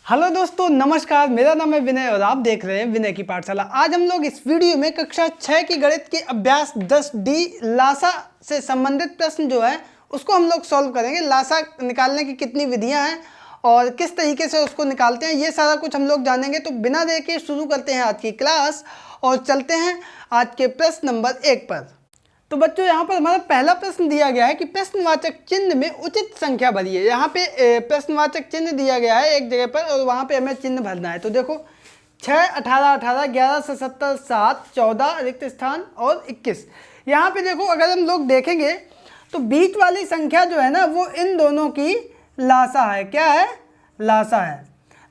Hello दोस्तों, नमस्कार। मेरा नाम है विनय और आप देख रहे हैं विनय की पाठशाला। आज हम लोग इस वीडियो में कक्षा 6 की गणित के अभ्यास 10D लासा से संबंधित प्रश्न जो है उसको हम लोग सॉल्व करेंगे। लासा निकालने की कितनी विधियां हैं और किस तरीके से उसको निकालते हैं, ये सारा कुछ हम लोग जानेंगे। तो बिना देर के शुरू करते हैं आज की क्लास और चलते हैं आज के प्रश्न नंबर 1 पर। तो बच्चों, यहाँ पर हमारा पहला प्रश्न दिया गया है कि प्रश्नवाचक चिन्ह में उचित संख्या भरिए। यहाँ पे प्रश्नवाचक चिन्ह दिया गया है एक जगह पर और वहाँ पे हमें चिन्ह भरना है। तो देखो 6, 18, 18, 11, 77, 7, 14 रिक्त स्थान और 21। यहाँ पे देखो, अगर हम लोग देखेंगे तो बीच वाली संख्या जो है ना वो इन दोनों की लासा है। क्या है? लासा है।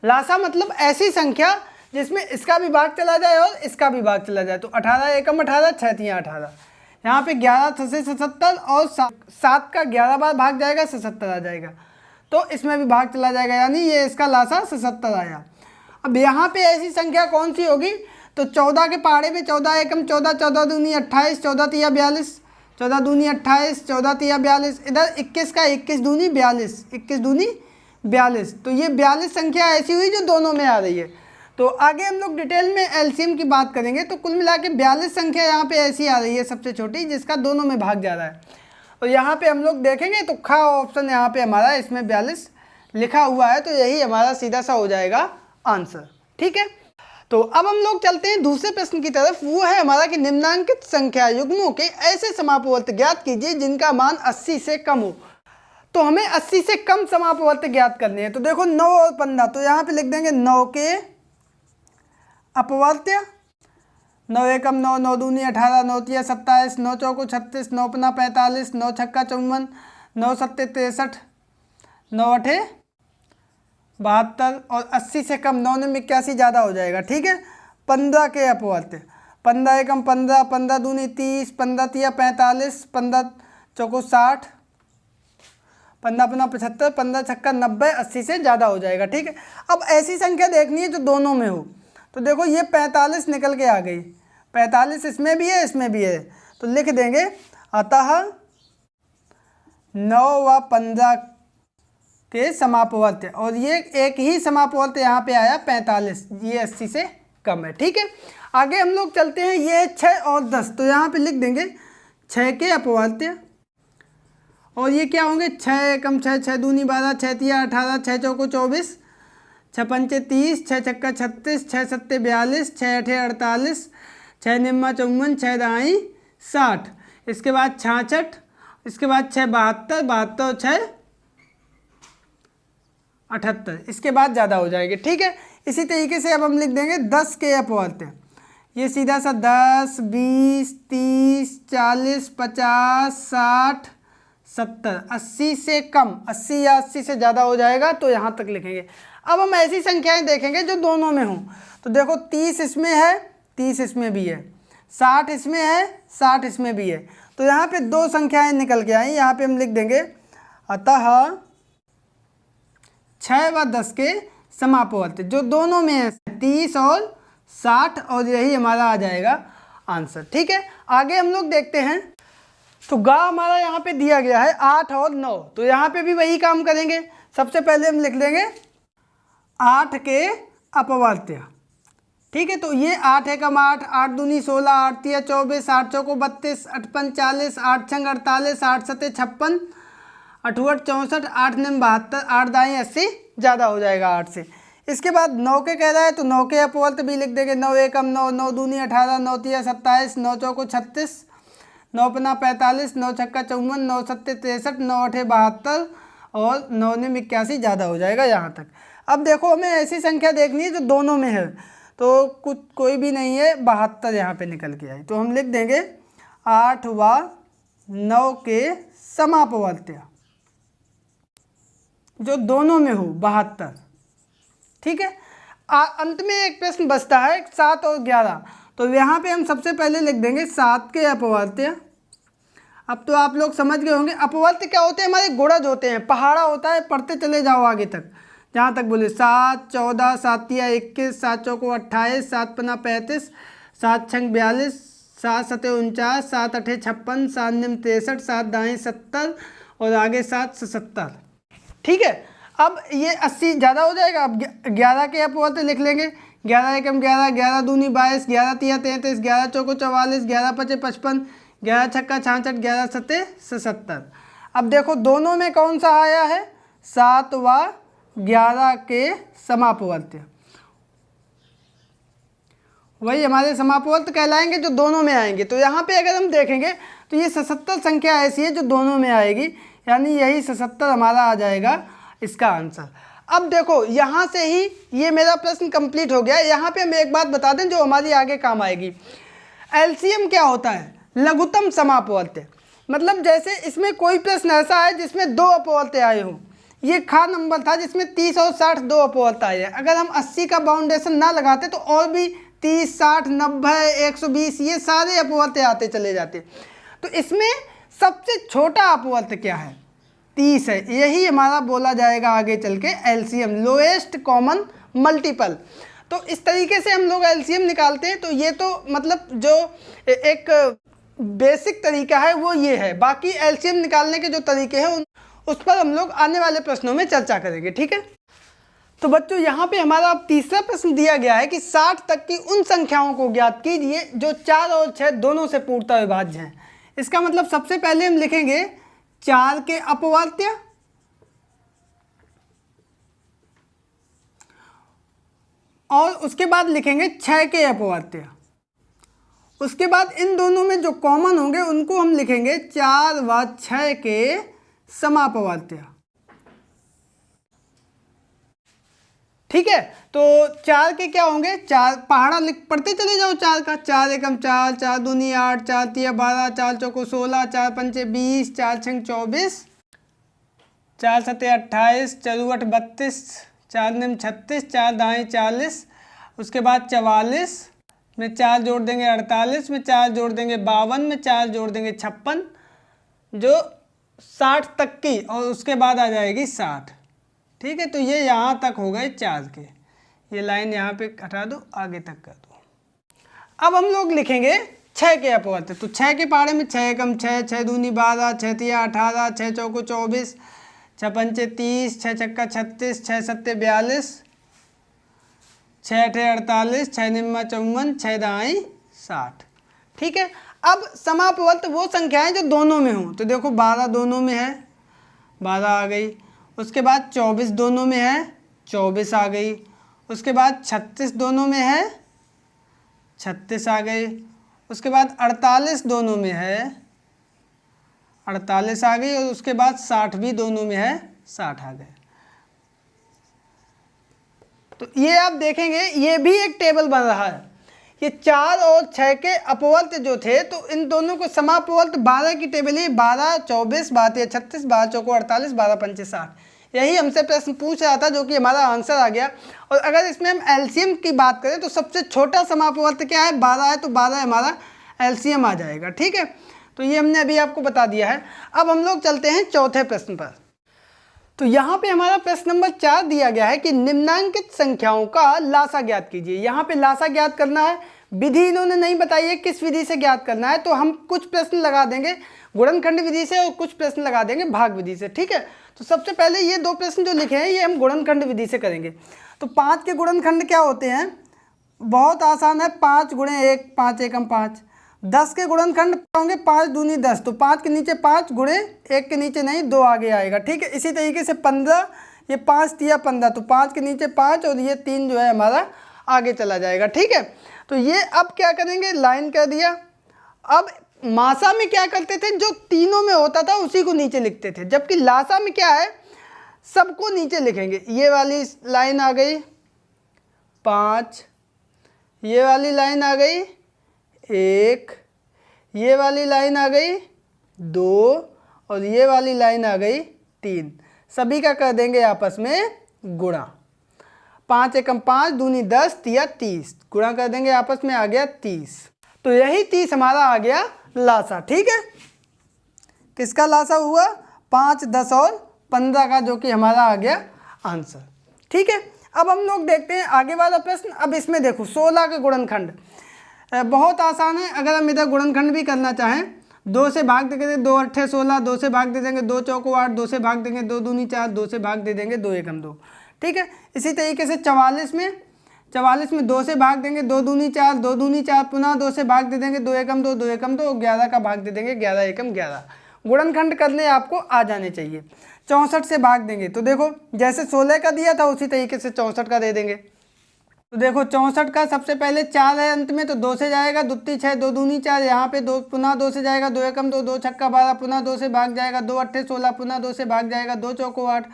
लासा मतलब ऐसी संख्या जिसमें इसका भी भाग चला जाए और इसका भी भाग चला जाए। तो 18 एकम 18, 6 तियाँ 18। यहाँ पे 11 से 77 और 7 का 11 बार भाग जाएगा, 77 आ जाएगा। तो इसमें भी भाग चला जाएगा, यानी ये इसका लासा 77 आया। अब यहाँ पे ऐसी संख्या कौन सी होगी? तो 14 के पहाड़े में 14 एकम 14, 14 दूनी 28, 14 तिया 42, 14 दूनी 28, 14 तिया 42। इधर 21 का 21 दूनी 42, 21 दूनी 42। तो ये 42 संख्या ऐसी हुई जो दोनों में आ रही है। तो आगे हम लोग डिटेल में एलसीएम की बात करेंगे। तो कुल मिला के 42 संख्या यहाँ पे ऐसी आ रही है सबसे छोटी, जिसका दोनों में भाग जा रहा है। और यहाँ पे हम लोग देखेंगे तो खा ऑप्शन यहाँ पे हमारा, इसमें 42 लिखा हुआ है, तो यही हमारा सीधा सा हो जाएगा आंसर। ठीक है, तो अब हम लोग चलते हैं दूसरे प्रश्न की तरफ। वो है हमारा कि निम्नांकित संख्या युग्मों के ऐसे समापवर्त ज्ञात कीजिए जिनका मान 80 से कम हो। तो हमें 80 से कम समापवर्त ज्ञात करने हैं। तो देखो 9 और 15, तो यहाँ पे लिख देंगे 9 के अपवर्त्य। 9 एकम 9, 9 दूनी 18, 9 तिया 27, 9 चौको 36, 9 पना 45, 9 छक्का 54, 9 सत्ते 63, 9 अठे 72 और 80 से कम 9 ने 81 ज़्यादा हो जाएगा। ठीक है, 15 के अपवर्त्य। 15 एकम 15, 15 दूनी 30, 15 तिया 45, 15 चौको 60, 15 पना 75, 15 छक्का 90, 80 से ज़्यादा हो जाएगा। ठीक है, अब ऐसी संख्या देखनी है जो दोनों में हो। तो देखो ये 45 निकल के आ गई, 45 इसमें भी है इसमें भी है, तो लिख देंगे अतः 9 व 15 के समापवर्त्य। और ये एक ही समापवर्त्य यहाँ पे आया 45, ये 80 से कम है। ठीक है, आगे हम लोग चलते हैं। ये 6 और 10, तो यहाँ पे लिख देंगे 6 के अपवर्त्य। और ये क्या होंगे? 6 एकम 6, 6 दूनी 12, 6 तिया 18, 6 चौको 24, 6 पंचे 30, 6 छक्का 36, 6 सत्ते 42, 6 अठे 48, 6 निम्मा 54, 6 दाई 60। इसके बाद 66, इसके बाद 6 72, 72 6 78, इसके बाद ज़्यादा हो जाएगी। ठीक है, इसी तरीके से अब हम लिख देंगे 10 के अपवर्त्य। ये सीधा सा 10, 20, 30, 40, 50, 60, 70, 80 से कम, 80 या 80 से ज़्यादा हो जाएगा, तो यहाँ तक लिखेंगे। अब हम ऐसी संख्याएं देखेंगे जो दोनों में हों। तो देखो 30 इसमें है, 30 इसमें भी है, 60 इसमें है, 60 इसमें भी है। तो यहाँ पे दो संख्याएं निकल के आई। यहाँ पे हम लिख देंगे अतः 6 व 10 के समापवर्त्य जो दोनों में है 30 और 60, और यही हमारा आ जाएगा आंसर। ठीक है, आगे हम लोग देखते हैं। तो गा हमारा यहाँ पे दिया गया है 8 और 9, तो यहाँ पे भी वही काम करेंगे। सबसे पहले हम लिख देंगे 8 के अपवर्त्य। ठीक है, तो ये 8 एकम 8, 8 दूनी 16, 8 तिया 24, 8 चौको 32, 8 पंच 40, 8 छंग 48, 8 सत्ते 56, 8 64, 8 निम 72, 8 दाई 80, ज़्यादा हो जाएगा 8 से। इसके बाद 9 के कह रहा है, तो 9 के अपवर्त्य भी लिख देंगे 9 एकम 9, 9 दूनी 18, 9 तिया 27, 9 चौको 36, 9 पना 45, 9 छक्का 54, 9 सत्ते 63, 9 अठे 72 और 9 निम 81, ज़्यादा हो जाएगा यहाँ तक। अब देखो हमें ऐसी संख्या देखनी है जो दोनों में है। तो कुछ कोई भी नहीं है, 72 यहाँ पे निकल के आई। तो हम लिख देंगे 8 व 9 के समापवर्त्य जो दोनों में हो 72। ठीक है, अंत में एक प्रश्न बचता है 7 और 11। तो यहाँ पे हम सबसे पहले लिख देंगे 7 के अपवर्त्य। अब तो आप लोग समझ गए होंगे अपवर्त्य क्या होते हैं, हमारे गुणज होते हैं, पहाड़ा होता है, पढ़ते चले जाओ आगे तक जहाँ तक बोले। 7 14, 7 तिया 21, 7 चौको 28, 7 पना 35, 7 छंग 42, 7 सते 49, 7 अठे 56, 7 निम 63, 7 दाएँ 70 और आगे 7 77। ठीक है, अब ये 80 ज़्यादा हो जाएगा। अब 11 के अपवर्त लिख लेंगे। 11 एकम 11, 11 दूनी 22, 11 तिया 33, 11 चौको 44, 11 पचे 55, 11 छक्का 66, 11 सत्ते 77। अब देखो दोनों में कौन सा आया है, 7 व 11 के समापवर्त्य, वही हमारे समापवर्त कहलाएंगे जो दोनों में आएंगे। तो यहाँ पे अगर हम देखेंगे तो ये 77 संख्या ऐसी है जो दोनों में आएगी, यानी यही 77 हमारा आ जाएगा इसका आंसर। अब देखो यहाँ से ही ये मेरा प्रश्न कंप्लीट हो गया। यहाँ पे हम एक बात बता दें जो हमारी आगे काम आएगी। एलसीएम क्या होता है, लघुत्तम समापवर्त्य। मतलब जैसे इसमें कोई प्रश्न ऐसा है जिसमें 2 अपवर्त्य आए हों, ये खा नंबर था जिसमें 30 और 60 2 अपवर्त्य आए हैं। अगर हम 80 का बाउंडेशन ना लगाते तो और भी 30, 60, 90, 120 ये सारे अपवर्त्य आते चले जाते। तो इसमें सबसे छोटा अपवर्त्य क्या है, 30 है। यही हमारा बोला जाएगा आगे चल के एलसीएम, लोएस्ट कॉमन मल्टीपल। तो इस तरीके से हम लोग एलसीएम निकालते हैं। तो ये तो मतलब जो एक बेसिक तरीका है वो ये है। बाकी एलसीएम निकालने के जो तरीके हैं उस पर हम लोग आने वाले प्रश्नों में चर्चा करेंगे, ठीक है। तो बच्चों यहाँ पे हमारा अब तीसरा प्रश्न दिया गया है कि 60 तक की उन संख्याओं को ज्ञात कीजिए जो 4 और 6 दोनों से पूर्णतः विभाज्य हैं। इसका मतलब सबसे पहले हम लिखेंगे 4 के अपवर्त्य और उसके बाद लिखेंगे 6 के अपवर्त्य। उसके बाद इन दोनों में जो कॉमन होंगे उनको हम लिखेंगे 4 व 6 के समापवर्त्य, ठीक है। तो 4 के क्या होंगे, 4 पहाड़ा लिख पढ़ते चले जाओ 4 का। 4 एकम 4, 4 दूनी 8, 4 तिया 12, 4 चौको 16, 4 पंचे 20, 4 छंग 24, 4 सत्ते 28, 4 8 32, 4 निम 36, 4 दाएँ 40। उसके बाद 44 में 4 जोड़ देंगे 48, में 4 जोड़ देंगे 52, में 4 जोड़ देंगे 56, जो 60 तक की, और उसके बाद आ जाएगी 60, ठीक है। तो ये यहाँ तक हो गए 4 के। ये लाइन यहाँ पे हटा दो, आगे तक कर दो। अब हम लोग लिखेंगे 6 के अपवर्त्य। तो 6 के पहाड़े में 6 एकम 6, 6 दूनी 12, 6 तिया 18, 6 चौको 24, 6 पंचे 30, 6 छक्का 36, 6 सत्ते 42, 6 अठे 48, 6 निम्मा 54, 6 दाई 60, ठीक है। अब समापवर्त्य वो संख्याएं जो दोनों में हों। तो देखो 12 दोनों में है, 12 आ गई। उसके बाद 24 दोनों में है, 24 आ गई। उसके बाद 36 दोनों में है, 36 आ गई। उसके बाद 48 दोनों में है, 48 आ गई। और उसके बाद 60 भी दोनों में है, 60 आ गए। तो ये आप देखेंगे ये भी एक टेबल बन रहा है। ये 4 और 6 के अपवर्त्य जो थे, तो इन दोनों को समापवर्त्य 12 की टेबल है। 12, 24, 12, 36, 12 चौको 48, 12 पंचे 60। यही हमसे प्रश्न पूछ रहा था, जो कि हमारा आंसर आ गया। और अगर इसमें हम एलसीएम की बात करें तो सबसे छोटा समापवर्त्य क्या है, 12 है। तो 12 हमारा एलसीएम आ जाएगा, ठीक है। तो ये हमने अभी आपको बता दिया है। अब हम लोग चलते हैं चौथे प्रश्न पर। तो यहाँ पे हमारा प्रश्न नंबर 4 दिया गया है कि निम्नांकित संख्याओं का लासा ज्ञात कीजिए। यहाँ पे लासा ज्ञात करना है। विधि इन्होंने नहीं बताई है किस विधि से ज्ञात करना है। तो हम कुछ प्रश्न लगा देंगे गुणनखंड विधि से और कुछ प्रश्न लगा देंगे भाग विधि से, ठीक है। तो सबसे पहले ये 2 प्रश्न जो लिखे हैं ये हम गुणनखंड विधि से करेंगे। तो 5 के गुणनखंड क्या होते हैं, बहुत आसान है। 5 गुणे 1, 5 एकम 5। 10 के गुणनखंड होंगे 5 दूनी 10। तो 5 के नीचे 5 गुणे 1 के नीचे नहीं 2 आगे आएगा, ठीक है। इसी तरीके से 15, ये 5 तिया 15। तो 5 के नीचे 5 और ये 3 जो है हमारा आगे चला जाएगा, ठीक है। तो ये अब क्या करेंगे, लाइन कर दिया। अब मासा में क्या करते थे, जो तीनों में होता था उसी को नीचे लिखते थे। जबकि लासा में क्या है, सबको नीचे लिखेंगे। ये वाली लाइन आ गई 5, ये वाली लाइन आ गई 1, ये वाली लाइन आ गई 2 और ये वाली लाइन आ गई 3। सभी का कर देंगे आपस में गुणा। 5 एकम 5 दूनी 10 तिया 30, गुणा कर देंगे आपस में, आ गया 30। तो यही 30 हमारा आ गया लासा, ठीक है। किसका लासा हुआ, 5, 10 और 15 का, जो कि हमारा आ गया आंसर, ठीक है। अब हम लोग देखते हैं आगे वाला प्रश्न। अब इसमें देखो 16 का गुणनखंड बहुत आसान है। अगर हम इधर गुणनखंड भी करना चाहें 2 से भाग देंगे 2 अट्ठे 16, 2 से भाग दे देंगे 2 चौको 8, 2 से भाग देंगे 2 दूनी 4, 2 से भाग दे देंगे 2 एकम 2। ठीक है, इसी तरीके से 44 में 2 से भाग देंगे 2 दूनी 4, 2 दूनी 4, पुनः 2 से भाग दे देंगे 2 एकम 2, 2 एकम 2, 11 का भाग दे देंगे 11 एकम 11। गुणनखंड करने आपको आ जाने चाहिए। 64 से भाग देंगे तो देखो जैसे 16 का दिया था उसी तरीके से 64 का दे देंगे। तो देखो 64 का सबसे पहले 4 है अंत में, तो 2 से जाएगा, दुत्ती 6, 2 दूनी 4, यहाँ पे 2, पुनः 2 से जाएगा 2 एकम 2, 2 छक्का 12, पुनः 2 से भाग जाएगा 2 अट्ठे 16, पुनः 2 से भाग जाएगा 2 चौको 8,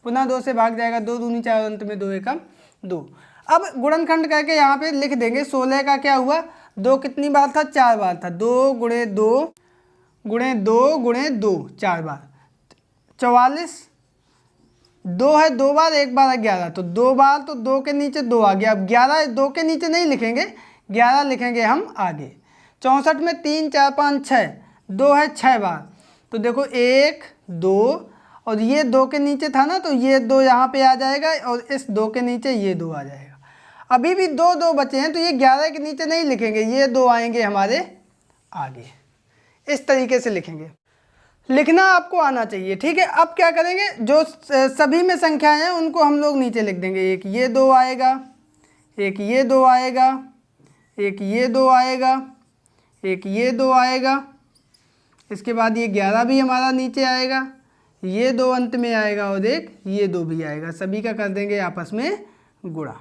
पुनः 2 से भाग जाएगा 2 दूनी 4, अंत में 2 एकम 2। अब गुणनखंड करके यहाँ पे लिख देंगे 16 का क्या हुआ, 2 कितनी बार था, 4 बार था, 2 गुणे 2 गुणे 2 गुणे 2 4 बार। 44 2 है 2 बार, 1 बार 11, तो 2 बार, तो 2 के नीचे 2 आ गया। अब 11 2 के नीचे नहीं लिखेंगे, 11 लिखेंगे हम आगे। 64 में 3 4 5 6, 2 है 6 बार, तो देखो 1 2, और ये 2 के नीचे था ना, तो ये 2 यहाँ पे आ जाएगा और इस 2 के नीचे ये 2 आ जाएगा। अभी भी 2 2 बचे हैं, तो ये 11 के नीचे नहीं लिखेंगे, ये 2 आएंगे हमारे आगे। इस तरीके से लिखेंगे, लिखना आपको आना चाहिए। ठीक है, अब क्या करेंगे, जो सभी में संख्याएं हैं उनको हम लोग नीचे लिख देंगे। एक ये 2 आएगा, एक ये 2 आएगा, एक ये 2 आएगा, एक ये 2 आएगा, इसके बाद ये 11 भी हमारा नीचे आएगा, ये 2 अंत में आएगा और एक ये 2 भी आएगा। सभी का कर देंगे आपस में गुणा।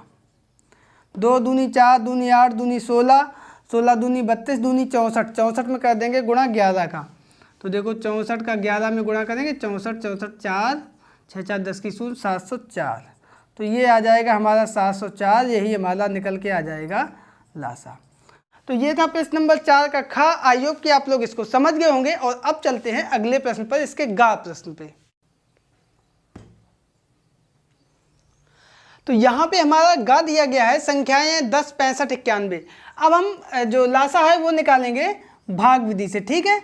2 दूनी 4, दूनी 8, दूनी 16, 16 दूनी 32, दूनी 64, 64 में कर देंगे गुणा 11 का। तो देखो 64 का 11 में गुणा करेंगे, 64 64 4 6 4 10 की सूत्र 704, तो ये आ जाएगा हमारा 704, यही हमारा निकल के आ जाएगा लासा। तो ये था प्रश्न नंबर 4 का खा। आई होप कि आप लोग इसको समझ गए होंगे। और अब चलते हैं अगले प्रश्न पर, इसके गा प्रश्न पे। तो यहाँ पे हमारा गा दिया गया है संख्याएं 10 65 91। अब हम जो लासा है वो निकालेंगे भाग विधि से। ठीक है,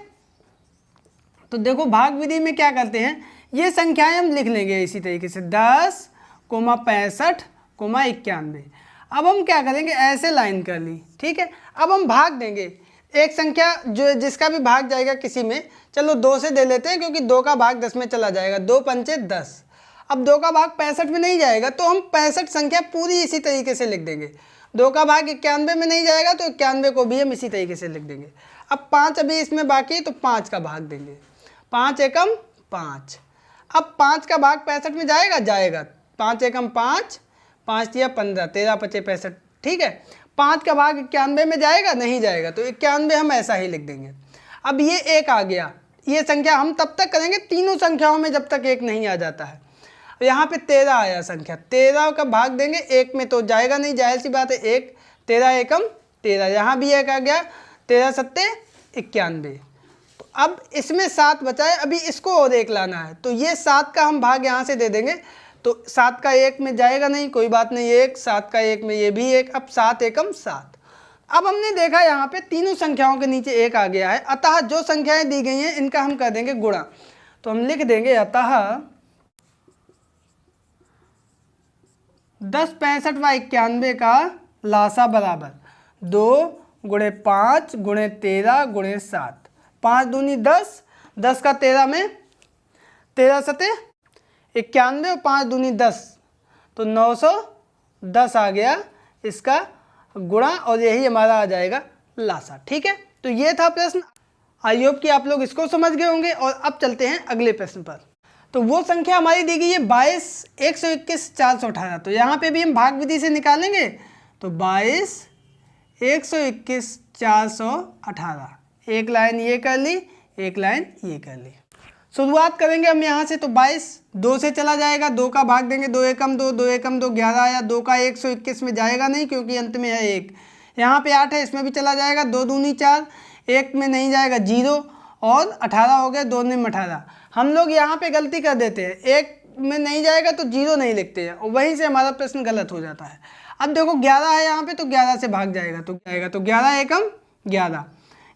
तो देखो भाग विधि में क्या करते हैं, ये संख्याएं हम लिख लेंगे इसी तरीके से 10, 65, 91। अब हम क्या करेंगे, ऐसे लाइन कर ली। ठीक है, अब हम भाग देंगे एक संख्या जो जिसका भी भाग जाएगा किसी में, चलो 2 से दे लेते हैं क्योंकि 2 का भाग 10 में चला जाएगा, 2 पंचे 10। अब 2 का भाग 65 में नहीं जाएगा तो हम 65 संख्या पूरी इसी तरीके से लिख देंगे। 2 का भाग 91 में नहीं जाएगा तो 91 को भी हम इसी तरीके से लिख देंगे। अब 5 अभी इसमें बाकी है तो 5 का भाग देंगे, 5 एकम 5। अब 5 का भाग 65 में जाएगा, जाएगा, 5 एकम 5, 5 या 15, 13 पचे 65। ठीक है, 5 का भाग 91 में जाएगा, नहीं जाएगा, तो 91 हम ऐसा ही लिख देंगे। अब ये 1 आ गया, ये संख्या हम तब तक करेंगे तीनों संख्याओं में जब तक 1 नहीं आ जाता है। यहाँ पे 13 आया संख्या, 13 का भाग देंगे 1 में तो जाएगा नहीं, जाहिर सी बात है 1, 13 एकम 13, यहाँ भी 1 आ गया, 13 सत्ते 91। तो अब इसमें 7 बचा है, अभी इसको और 1 लाना है, तो ये 7 का हम भाग यहाँ से दे देंगे, तो 7 का 1 में जाएगा नहीं, कोई बात नहीं, 1, 7 का 1 में ये भी 1, अब 7 एकम 7। अब हमने देखा यहाँ पे तीनों संख्याओं के नीचे 1 आ गया है, अतः जो संख्याएं दी गई हैं इनका हम कर देंगे गुणा। तो हम लिख देंगे अतः 10 65 व 91 का लासा बराबर 2 गुणे 5 गुणे 13 गुणे 7। 5 दूनी 10, 10 का 13 में 13 सते 91 और 5 दूनी 10, तो 910 आ गया इसका गुणा, और यही हमारा आ जाएगा लासा। ठीक है, तो ये था प्रश्न। आई होप कि आप लोग इसको समझ गए होंगे। और अब चलते हैं अगले प्रश्न पर। तो वो संख्या हमारी दी गई है 22, 121, 418। तो यहाँ पे भी हम भाग विधि से निकालेंगे, तो 22, 121, 418, एक लाइन ये कर ली, एक लाइन ये कर ली। शुरुआत करेंगे हम यहाँ से, तो 22 2 से चला जाएगा, 2 का भाग देंगे, 2 एकम 2, 2 एकम 2 11 आया, 2 का 121 में जाएगा नहीं क्योंकि अंत में है 1। यहाँ पे 8 है, इसमें भी चला जाएगा, 2 दूनी 4, 1 में नहीं जाएगा 0, और 18 हो गया, 2 में 18। हम लोग यहाँ पे गलती कर देते हैं, 1 में नहीं जाएगा तो 0 नहीं लिखते हैं, और वहीं से हमारा प्रश्न गलत हो जाता है। अब देखो 11 है यहाँ पे, तो 11 से भाग जाएगा, तो जाएगा, तो 11 एकम 11,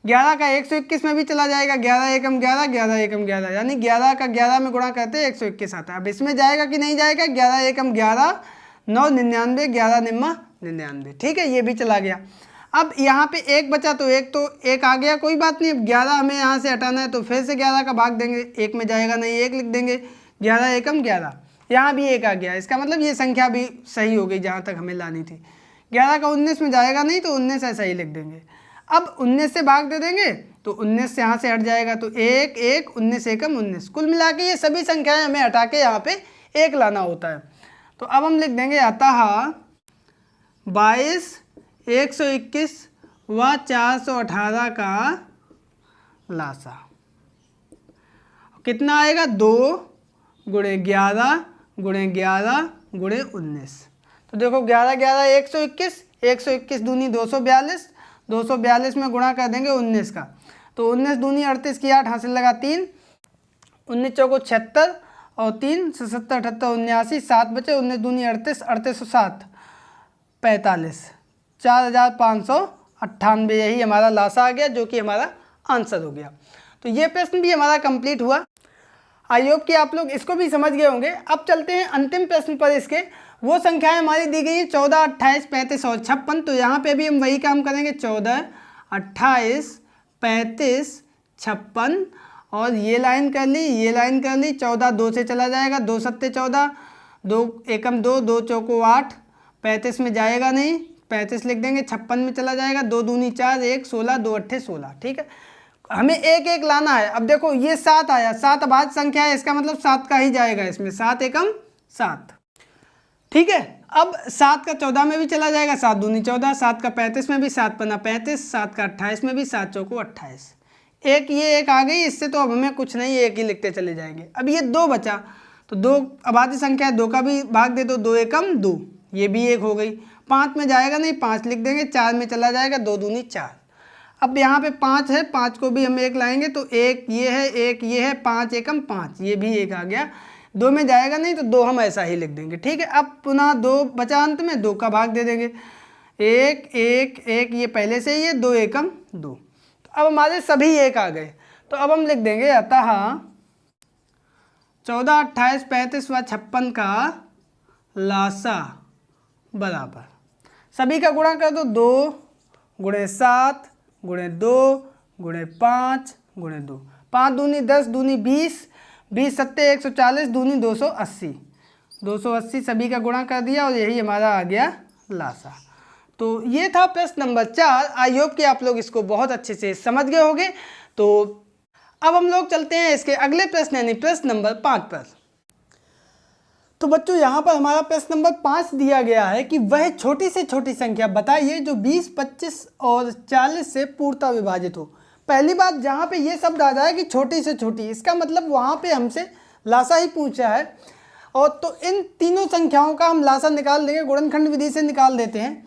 11 का 121 में भी चला जाएगा, 11 एकम 11, 11 एकम 11, यानी 11 का 11 में गुणा करते हैं 121 आता है। अब इसमें जाएगा कि नहीं जाएगा, 11 एकम 11, 9 99, 11 निम्मा 99। ठीक है, ये भी चला गया। अब यहाँ पे एक बचा तो एक आ गया, कोई बात नहीं। अब 11 हमें यहाँ से हटाना है तो फिर से 11 का भाग देंगे, एक में जाएगा नहीं, एक लिख देंगे, 11 एकम 11। यहाँ भी एक आ गया, इसका मतलब ये संख्या भी सही हो गई जहाँ तक हमें लानी थी। 11 का 19 में जाएगा नहीं तो 19 ऐसा ही लिख देंगे। अब 19 से भाग दे देंगे तो 19 से यहाँ से हट जाएगा तो 1 1 19 एकम 19। कुल मिला के ये सभी संख्याएं हमें हटा के यहाँ पे एक लाना होता है। तो अब हम लिख देंगे अतः 22 121 व 418 का लासा कितना आएगा, 2 गुणे 11 गुणे 11 गुणे 19। तो देखो 11 11 121, 121 दूनी 242, 242 में गुणा कर देंगे 19 का, तो 19 दूनी 38 की 8 हासिल लगा 3, 19 चौको 76 और 3 77 78 79, 7 बचे, 19 दूनी 38, 38 और 7 45, 4598। यही हमारा लासा आ गया जो कि हमारा आंसर हो गया। तो ये प्रश्न भी हमारा कंप्लीट हुआ। आई होप कि आप लोग इसको भी समझ गए होंगे। अब चलते हैं अंतिम प्रश्न पर। इसके वो संख्याएं हमारी दी गई है 14 28 35 और 56। तो यहाँ पे भी हम वही काम करेंगे, 14 28 35 56 और ये लाइन कर ली, ये लाइन कर ली। 14 2 से चला जाएगा, 2 सत्ते 14, 2 एकम 2, 2 चौको 8, 35 में जाएगा नहीं, 35 लिख देंगे। 56 में चला जाएगा, 2 दूनी 4, 1 16, 2 अट्ठे 16। ठीक है, हमें एक एक लाना है। अब देखो ये 7 आया, 7 अभाज्य संख्या है, इसका मतलब 7 का ही जाएगा इसमें, 7 एकम 7। ठीक है, अब 7 का 14 में भी चला जाएगा, 7 दूनी 14, 7 का 35 में भी, 7 पन्ना 35, 7 का 28 में भी, 7 चौको 28। एक ये एक आ गई, इससे तो अब हमें कुछ नहीं, एक ही लिखते चले जाएंगे। अब ये 2 बचा, तो 2 अभाज्य संख्या है, 2 का भी भाग दे दो, 2 एकम 2, ये भी एक हो गई। 5 में जाएगा नहीं, 5 लिख देंगे। 4 में चला जाएगा, 2 दूनी 4। अब यहाँ पे 5 है, 5 को भी हम एक लाएंगे, तो एक ये है, एक ये है, 5 एकम 5, ये भी एक आ गया। 2 में जाएगा नहीं तो 2 हम ऐसा ही लिख देंगे। ठीक है, अब पुनः 2 बचा अंत में, 2 का भाग दे देंगे, 1 1 1, ये पहले से ही है, 2 एकम 2। तो अब हमारे सभी एक आ गए। तो अब हम लिख देंगे अतः 14 28 35 व 56 का लासा बराबर, सभी का गुणा कर दो, 2 गुणे 7 गुणे 2 गुणे 5 गुणे 2, 5 दूनी 10 दूनी 20, 20 सत्ते 140, दूनी 280, 280 सभी का गुणा कर दिया और यही हमारा आ गया लासा। तो ये था प्रश्न नंबर 4। आई होप कि आप लोग इसको बहुत अच्छे से समझ गए होंगे। तो अब हम लोग चलते हैं इसके अगले प्रश्न यानी प्रश्न नंबर 5 पर। तो बच्चों यहाँ पर हमारा प्रश्न नंबर 5 दिया गया है कि वह छोटी से छोटी संख्या बताइए जो 20 25 और 40 से पूर्णतः विभाजित हो। पहली बात जहाँ पे ये शब्द आ रहा है कि छोटी से छोटी, इसका मतलब वहाँ पे हमसे लासा ही पूछा है। और तो इन तीनों संख्याओं का हम लासा निकाल देंगे, गुणनखंड विधि से निकाल देते हैं।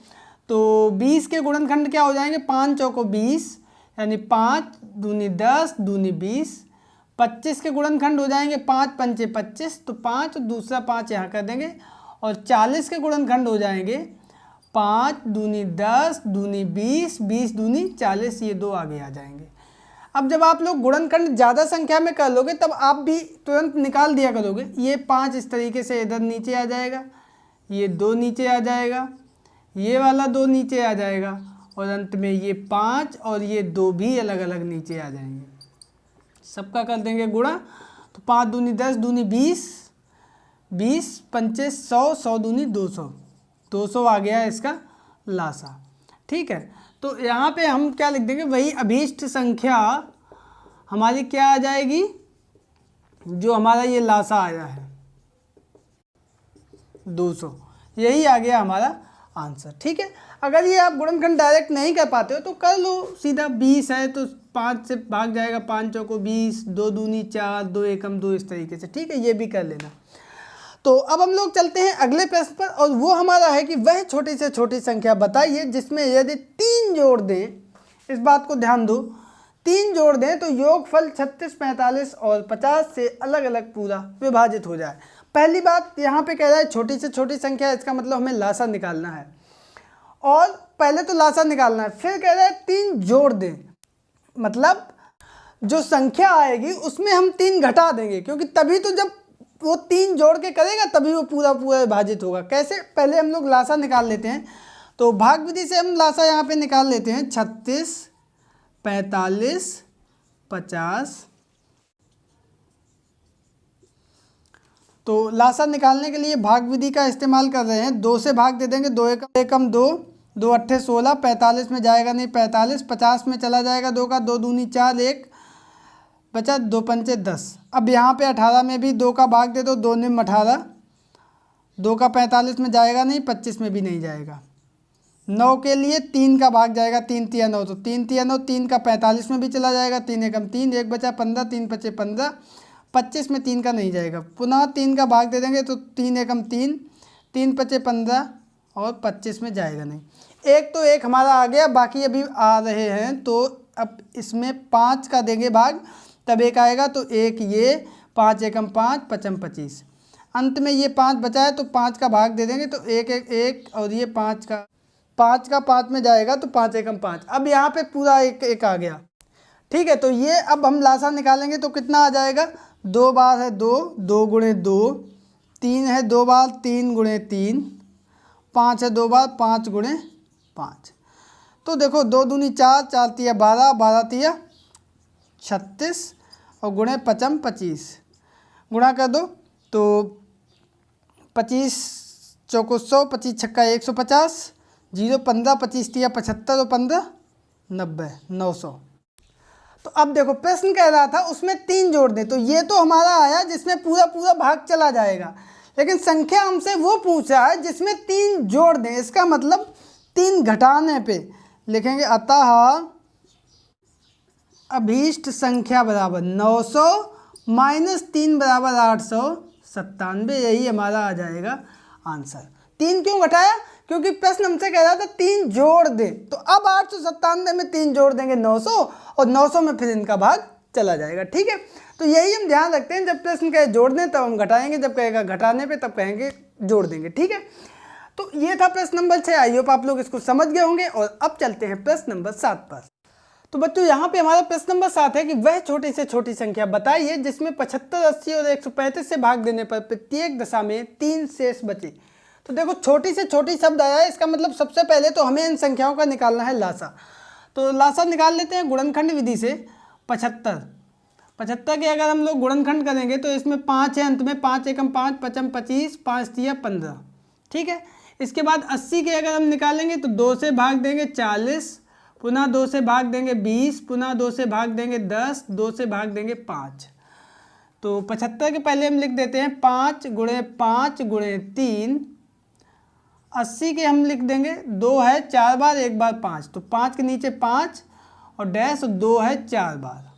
तो 20 के गुणनखंड क्या हो जाएंगे, 5 चौको 20 यानी 5 दूनी 10 दूनी 20। 25 के गुणनखंड हो जाएंगे 5 पंचे 25, तो 5 दूसरा 5 यहाँ कर देंगे। और 40 के गुणनखंड हो जाएंगे 5 दूनी 10 दूनी 20, 20 दूनी 40, ये 2 आगे आ जाएंगे। अब जब आप लोग गुणनखंड ज़्यादा संख्या में कर लोगे तब आप भी तुरंत निकाल दिया करोगे। ये 5 इस तरीके से इधर नीचे आ जाएगा, ये 2 नीचे आ जाएगा, ये वाला 2 नीचे आ जाएगा और अंत में ये 5 और ये 2 भी अलग अलग नीचे आ जाएंगे। सबका कर देंगे गुणा, तो 5 दूनी 10 दूनी 20, 20 पंचे 100, 100 दूनी 200, 200 आ गया इसका लासा। ठीक है, तो यहाँ पे हम क्या लिख देंगे, वही अभीष्ट संख्या हमारी क्या आ जाएगी, जो हमारा ये लासा आया है 200, यही आ गया हमारा आंसर। ठीक है, अगर ये आप गुणनखंड डायरेक्ट नहीं कर पाते हो तो कर लो सीधा। 20 है तो 5 से भाग जाएगा, 5 चौको 20, 2 दूनी 4, 2 एकम 2, इस तरीके से। ठीक है, ये भी कर लेना। तो अब हम लोग चलते हैं अगले प्रश्न पर और वो हमारा है कि वह छोटी से छोटी संख्या बताइए जिसमें यदि 3 जोड़ दें, इस बात को ध्यान दो, 3 जोड़ दें तो योगफल 36 45 और 50 से अलग अलग पूरा विभाजित हो जाए। पहली बात यहाँ पे कह रहा है छोटी से छोटी संख्या, इसका मतलब हमें लासा निकालना है। और पहले तो लासा निकालना है, फिर कह रहा है 3 जोड़ दें, मतलब जो संख्या आएगी उसमें हम 3 घटा देंगे, क्योंकि तभी तो जब वो 3 जोड़ के करेगा तभी वो पूरा पूरा विभाजित होगा। कैसे, पहले हम लोग लासा निकाल लेते हैं। तो भाग विधि से हम लासा यहाँ पे निकाल लेते हैं। 36, 45, 50। तो लासा निकालने के लिए भाग विधि का इस्तेमाल कर रहे हैं। 2 से भाग दे देंगे, 2 एकम 2, 2 अट्ठे 16, 45 में जाएगा नहीं 45, 50 में चला जाएगा 2 का, 2 दूनी 4, 1 बचा, 2 पंचे 10। अब यहाँ पे 18 में भी 2 का भाग दे दो, 2 निम 18, 2 का 45 में जाएगा नहीं, 25 में भी नहीं जाएगा। 9 के लिए 3 का भाग जाएगा, 3 तिया 9, तो 3 तिया 9, 3 का 45 में भी चला जाएगा, 3 एकम 3, 1 बचा 15, 3 पचे 15, 25 में 3 का नहीं जाएगा। पुनः 3 का भाग दे देंगे तो 3 एकम 3, 3 पचे 15 और 25 में जाएगा नहीं। एक तो एक हमारा आ गया, बाकी अभी आ रहे हैं। तो अब इसमें 5 का देंगे भाग, तब एक आएगा। तो एक ये 5 एकम 5, पचम 25। अंत में ये 5 बचा है तो 5 का भाग दे देंगे, तो एक एक एक, और ये 5 का 5 में जाएगा तो 5 एकम 5। अब यहाँ पे पूरा एक एक आ गया। ठीक है, तो ये अब हम लासा निकालेंगे तो कितना आ जाएगा। 2 बार है 2, 2 गुणे 2, 3 है 2 बार, 3 गुणे 3, 5 है 2 बार, 5 गुणे 5। तो देखो 2 दूनी 4, 4 तिया 12, 12 तिया 36 और गुणे पचम 25। गुणा कर दो तो 25 चौको 100, 25 छक्का 150, 0 15, 25 तिया 75 और 15 90, 900। तो अब देखो प्रश्न कह रहा था उसमें 3 जोड़ दें, तो ये तो हमारा आया जिसमें पूरा भाग चला जाएगा। लेकिन संख्या हमसे वो पूछ रहा है जिसमें 3 जोड़ दें। इसका मतलब 3 घटाने पे लिखेंगे, अतः अभीष्ट संख्या बराबर 900 माइनस 3 बराबर 897। यही हमारा आ जाएगा आंसर। 3 क्यों घटाया, क्योंकि प्रश्न हमसे कह रहा था 3 जोड़ दे। तो अब 897 में 3 जोड़ देंगे 900, और 900 में फिर इनका भाग चला जाएगा। ठीक है, तो यही हम ध्यान रखते हैं। जब प्रश्न कहे जोड़ दें तब हम घटाएंगे, जब कहेगा घटाने पे तब कहेंगे जोड़ देंगे। ठीक है, तो ये था प्रश्न नंबर 6। आई होप आप लोग इसको समझ गए होंगे। और अब चलते हैं प्रश्न नंबर 7 पर। तो बच्चों यहाँ पे हमारा प्रश्न नंबर 7 है कि वह छोटी से छोटी संख्या बताइए जिसमें 75, 80 और 135 से भाग देने पर प्रत्येक दशा में 3 शेष बचे। तो देखो छोटी से छोटी शब्द आया है, इसका मतलब सबसे पहले तो हमें इन संख्याओं का निकालना है लासा। तो लासा निकाल लेते हैं गुणनखंड विधि से। 75 के अगर हम लोग गुणनखंड करेंगे तो इसमें 5 है अंत में, 5 एकम 5, पचम 25, 5 तिया 15। ठीक है, इसके बाद 80 के अगर हम निकालेंगे तो 2 से भाग देंगे 40, पुनः 2 से भाग देंगे 20, पुनः 2 से भाग देंगे 10, 2 से भाग देंगे 5। तो 75 के पहले हम लिख देते हैं 5 गुणे 5 गुणे 3। 80 के हम लिख देंगे 2 है 4 बार, 1 बार 5, तो 5 के नीचे 5 और डैश, 2 है 4 बार।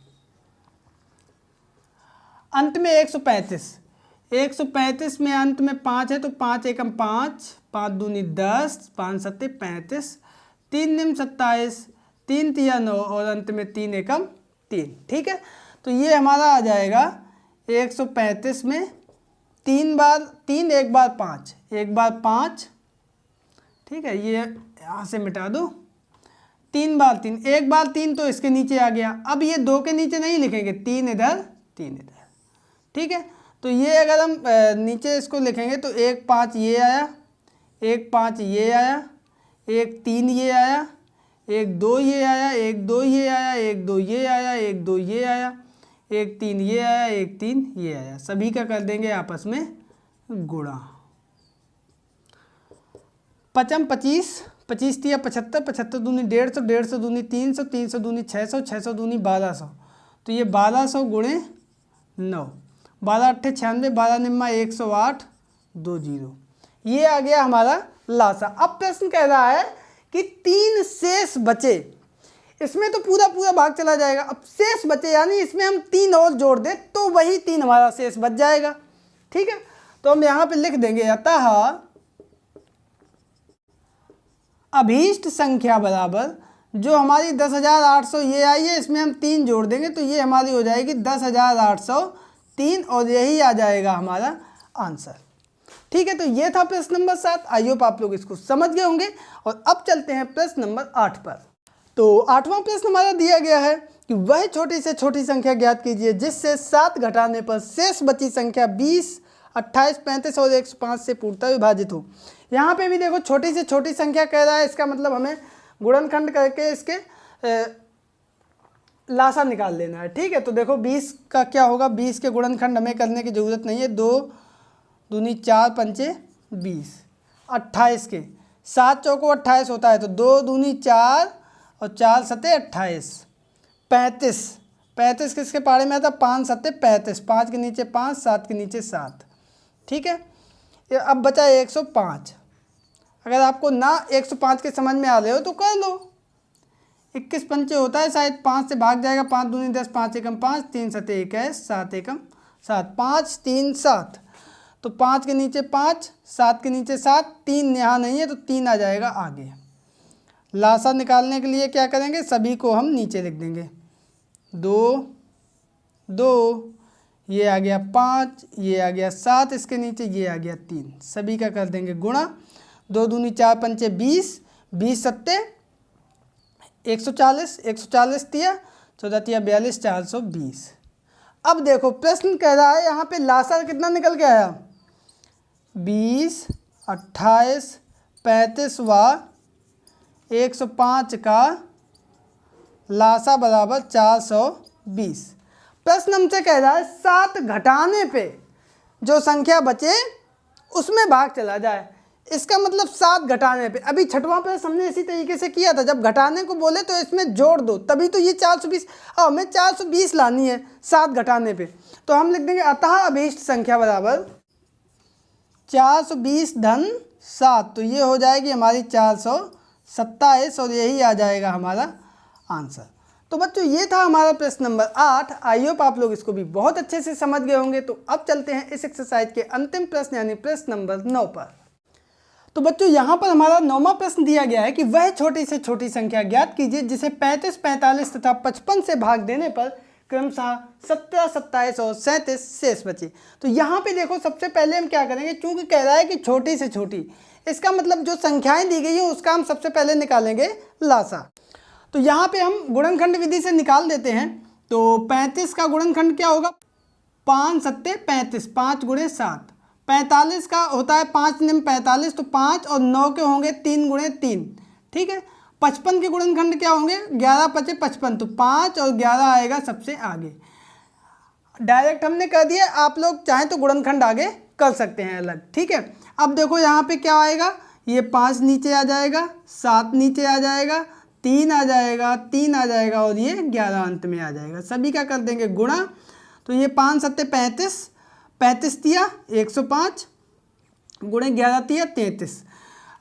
अंत में 135 में अंत में 5 है तो 5 एकम 5, 5 दूनी 10, 5 सत्ते 35, 3 निम 27, 3 तिया 9 और अंत में 3 एकम 3। ठीक है, तो ये हमारा आ जाएगा 135 में 3 बार 3, 1 बार 5, 1 बार 5। ठीक है, ये यहाँ से मिटा दो। 3 बार 3, 1 बार 3 तो इसके नीचे आ गया। अब ये 2 के नीचे नहीं लिखेंगे, 3 इधर 3 इधर। ठीक है, तो ये अगर हम नीचे इसको लिखेंगे तो 1 5 ये आया, 1 5 ये आया, 1 3 ये आया, 1 2 ये आया, 1 2 ये आया, 1 2 ये आया, 1 2 ये आया, 1 3 ये आया, 1 3 ये आया। सभी का कर देंगे आपस में गुणा। पचम 25, 25 तिया 75, 75 दूनी 150, 150 दूनी 300, 300 दूनी 600, 600 दूनी 1200। तो ये 1200 गुणे 9, 12 अट्ठे 96, 12 निम्मा 108, 2 0। ये आ गया हमारा लासा। अब प्रश्न कह रहा है कि 3 शेष बचे। इसमें तो पूरा भाग चला जाएगा। अब शेष बचे यानी इसमें हम 3 और जोड़ दें तो वही 3 हमारा शेष बच जाएगा। ठीक है, तो हम यहाँ पे लिख देंगे, अतः अभीष्ट संख्या बराबर जो हमारी 10,800 ये आई है, इसमें हम 3 जोड़ देंगे तो ये हमारी हो जाएगी 10,803 और यही आ जाएगा हमारा आंसर। ठीक है, तो ये था प्रश्न नंबर 7। आई होप आप लोग इसको समझ गए होंगे। और अब चलते हैं प्रश्न नंबर 8 पर। तो 8वां प्रश्न हमारा दिया गया है कि वह छोटी से छोटी संख्या ज्ञात कीजिए जिससे 7 घटाने पर शेष बची संख्या 20 28, 35 और 105 से पूर्णतः विभाजित हो। यहाँ पे भी देखो छोटी से छोटी संख्या कह रहा है, इसका मतलब हमें गुणनखंड करके इसके लासा निकाल लेना है। ठीक है, तो देखो 20 का क्या होगा, 20 के गुणनखंड हमें करने की ज़रूरत नहीं है। 2 दूनी 4 पंचे 20, 28 के 7 चौको 28 होता है, तो 2 दूनी 4 और 4 सते 28। 35, 35 किसके पारे में आता, 5 सते 35, 5 के नीचे 5, 7 के नीचे 7। ठीक है, ये अब बचा 105। अगर आपको ना 105 के समझ में आ रहे हो तो कर लो। 21 पंचे होता है शायद, 5 से भाग जाएगा, 5 दूनी 10, 5 एकम 5, 3 सते 21, 7 एकम 7, 5 3 7, तो 5 के नीचे 5, 7 के नीचे 7, 3 यहाँ नहीं है तो 3 आ जाएगा आगे। लासा निकालने के लिए क्या करेंगे, सभी को हम नीचे लिख देंगे। 2 2, ये आ गया 5, ये आ गया 7, इसके नीचे ये आ गया 3, सभी का कर देंगे गुणा। 2 दूनी 4 पंचे 20, 20 सत्ते 140, 140 तिया 14 तिया 42, 420। अब देखो प्रश्न कह रहा है यहाँ पे लासा कितना निकल के आया, 20, 28, 35 व 105 का लासा बराबर 420। प्रश्न हमसे कह रहा है 7 घटाने पे जो संख्या बचे उसमें भाग चला जाए। इसका मतलब 7 घटाने पे, अभी छठवां प्रश्न हमने इसी तरीके से किया था, जब घटाने को बोले तो इसमें जोड़ दो, तभी तो ये 420, अब हमें 420 लानी है 7 घटाने पे, तो हम लिख देंगे अतः अभीष्ट संख्या बराबर 420 धन 7, तो ये हो जाएगी हमारी 427 और यही आ जाएगा हमारा आंसर। तो बच्चों ये था हमारा प्रश्न नंबर 8। आई होप आप लोग इसको भी बहुत अच्छे से समझ गए होंगे। तो अब चलते हैं इस एक्सरसाइज के अंतिम प्रश्न यानी प्रश्न नंबर 9 पर। तो बच्चों यहाँ पर हमारा 9वां प्रश्न दिया गया है कि वह छोटी से छोटी संख्या ज्ञात कीजिए जिसे 35, 45 तथा 55 से भाग देने पर क्रमशः 17, 27 और 37 शेष बचे। तो यहाँ पे देखो सबसे पहले हम क्या करेंगे, चूंकि कह रहा है कि छोटी से छोटी, इसका मतलब जो संख्याएं दी गई है उसका हम सबसे पहले निकालेंगे लासा। तो यहाँ पे हम गुणनखंड विधि से निकाल देते हैं। तो 35 का गुणनखंड क्या होगा, 5 सत्ते 35, 5 गुणे 7। 45 का होता है 5 निम 45, तो 5 और 9 के होंगे 3 गुणे 3। ठीक है, 55 के गुणनखंड क्या होंगे, 11 पचे 55, तो 5 और 11 आएगा सबसे आगे। डायरेक्ट हमने कर दिया, आप लोग चाहें तो गुणनखंड आगे कर सकते हैं अलग। ठीक है, अब देखो यहाँ पे क्या आएगा, ये 5 नीचे आ जाएगा, 7 नीचे आ जाएगा, 3 आ जाएगा, 3 आ जाएगा और ये 11 अंत में आ जाएगा। सभी का कर देंगे गुणा। तो ये 5 सत्ते 35, 35 तिया 105 गुणे 11 तिया 33,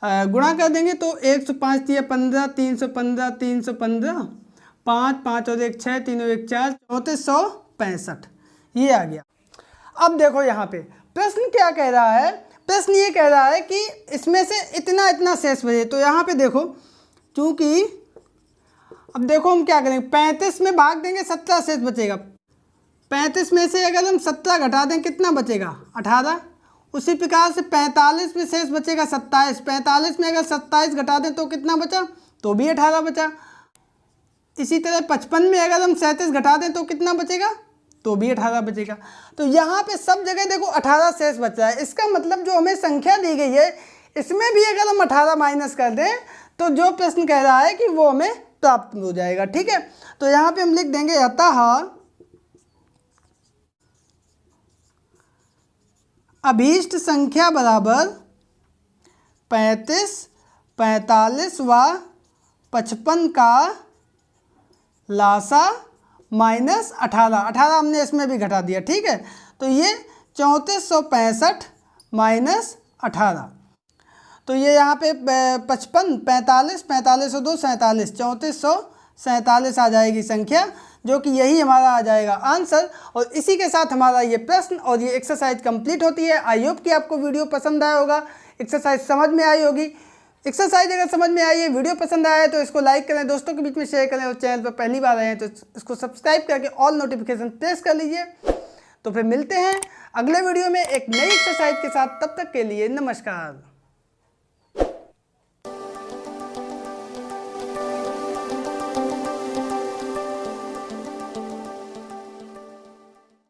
गुणा कर देंगे तो 105 तिया 15, 315, 315, 5 5 और 1 6, 3 और 1 4, 3465 ये आ गया। अब देखो यहाँ पे प्रश्न क्या कह रहा है, प्रश्न ये कह रहा है कि इसमें से इतना इतना शेष बचे। तो यहाँ पे देखो, चूँकि अब देखो हम क्या करेंगे, 35 में भाग देंगे 17 शेष बचेगा। 35 में से अगर हम 17 घटा दें कितना बचेगा, 18। उसी प्रकार से 45 में शेष बचेगा 27। 45 में अगर 27 घटा दें तो कितना बचा, तो भी 18 बचा। इसी तरह 55 में अगर हम 37 घटा दें तो कितना बचेगा, तो भी 18 बचेगा। तो यहाँ पे सब जगह देखो 18 शेष बच रहा है। इसका मतलब जो हमें संख्या दी गई है इसमें भी अगर हम 18 माइनस कर दें तो जो प्रश्न कह रहा है कि वो हमें प्राप्त हो जाएगा। ठीक है, तो यहाँ पे हम लिख देंगे अतः अभीष्ट संख्या बराबर 35, 45 व 55 का लासा माइनस 18 हमने इसमें भी घटा दिया। ठीक है, तो ये 3465 माइनस 18, तो ये यहाँ पे 55, 45, 45 और 2 47, 3447 आ जाएगी संख्या, जो कि यही हमारा आ जाएगा आंसर। और इसी के साथ हमारा ये प्रश्न और ये एक्सरसाइज कंप्लीट होती है। आई होप कि आपको वीडियो पसंद आया होगा, एक्सरसाइज समझ में आई होगी। एक्सरसाइज अगर समझ में आई है, वीडियो पसंद आया है तो इसको लाइक करें, दोस्तों के बीच में शेयर करें और चैनल पर पहली बार आए हैं तो इसको सब्सक्राइब करके ऑल नोटिफिकेशन प्रेस कर लीजिए। तो फिर मिलते हैं अगले वीडियो में एक नई एक्सरसाइज के साथ, तब तक के लिए नमस्कार।